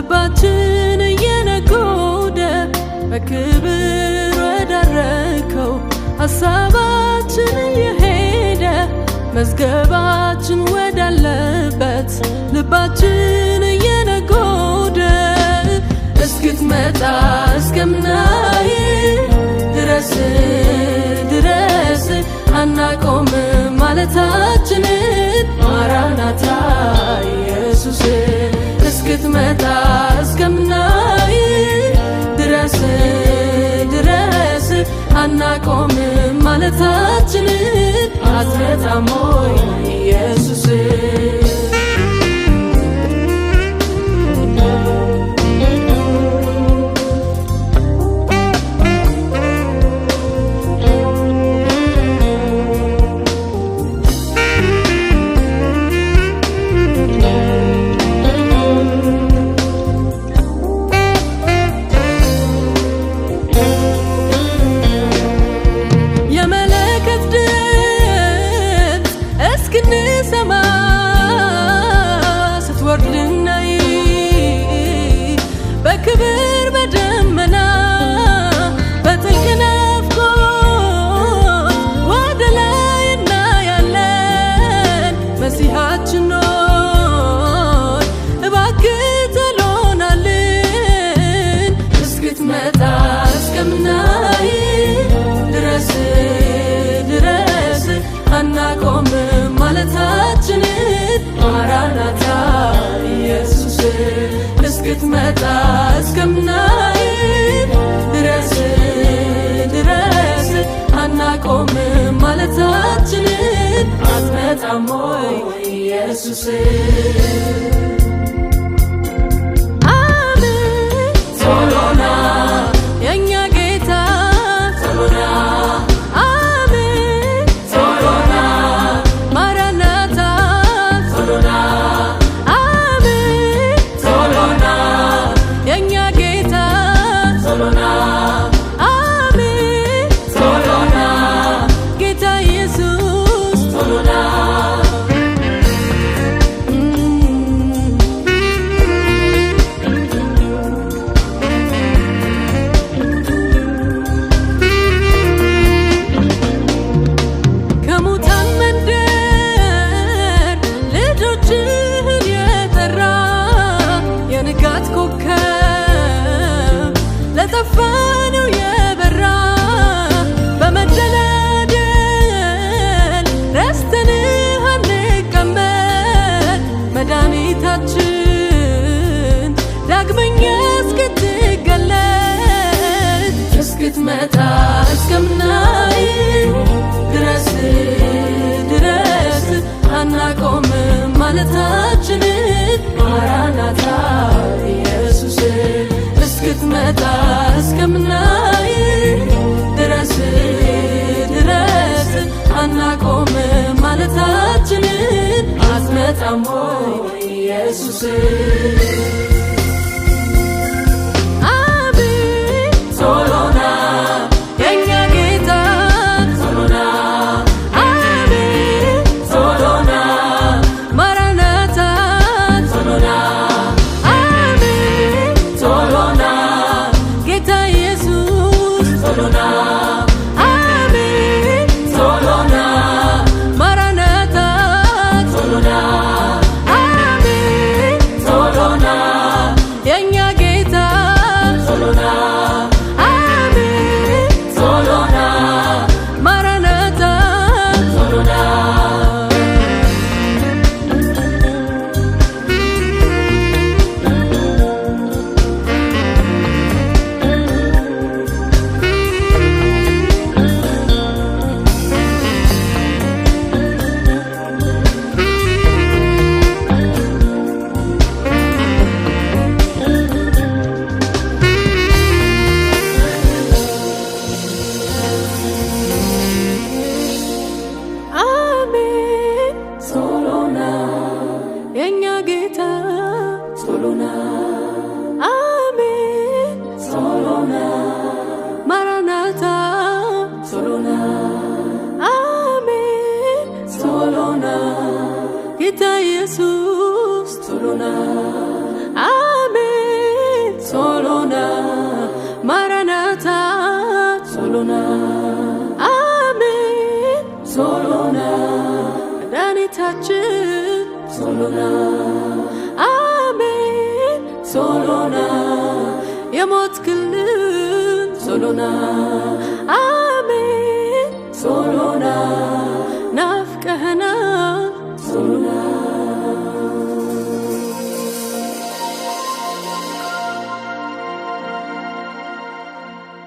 ልባችን እየነጎደ በክብር ወዳረከው ሐሳባችን እየሄደ መዝገባችን ወዳለበት ልባችን እየነጎደ እስክትመጣ እስከምናይ ድረስ አናቆምም ማለታችንን ማራናታ ኢየሱስ እስክትመጣ እስከምናይ ድረስ አናቆምም ማለታችንን አትመጣም ወይ ኢየሱስ በክብር በደመና በጥልቅ ናፍቆት ወደ ላይ እናያለን መሲሐችን ሆይ እባክህ ቶሎናልን እስክትመጣ እስከምናይ ድረስ አናቆምም ማለታችንን ማራናታ ኢየሱስ እስክትመጣ እስከምናይ ድረስ አናቆምም ማለታችንን አትመጣም ወይ ኢየሱስ አሜን ቶሎና የኛ ጌታ ቶሎና አሜን ቶሎና ማራናታ ቶሎና ለጠፋነው የበራ በመደላደል ረስተንህ አንቀመጥ መድኃኒታችን ዳግመኛ እስክትገለጥ እስክትመጣ እስከምናይ ድረስ አናቆምም ማለታችንን ማራናታ ኢየሱስ እስክትመጣ እስከምናይ ድረስ አናቆምም ማለታችንን አትመጣም ወይ ኢየሱስ አሜን ቶሎና የኛ ጌታ ቶሎና አሜን ቶሎና ማራናታ ቶሎና ቶሎና አሜን ቶሎና ማራናታ ቶሎና አሜን ቶሎና የኛ ጌታ ቶሎና አሜን ቶሎና ማራናታ ቶሎና ጌታ ኢየሱስ ቶሎና አሜን መድኃኒታችን ቶሎና አሜን ቶሎና የሞትክልን ቶሎና አሜን ቶሎና ናፍቀኸናል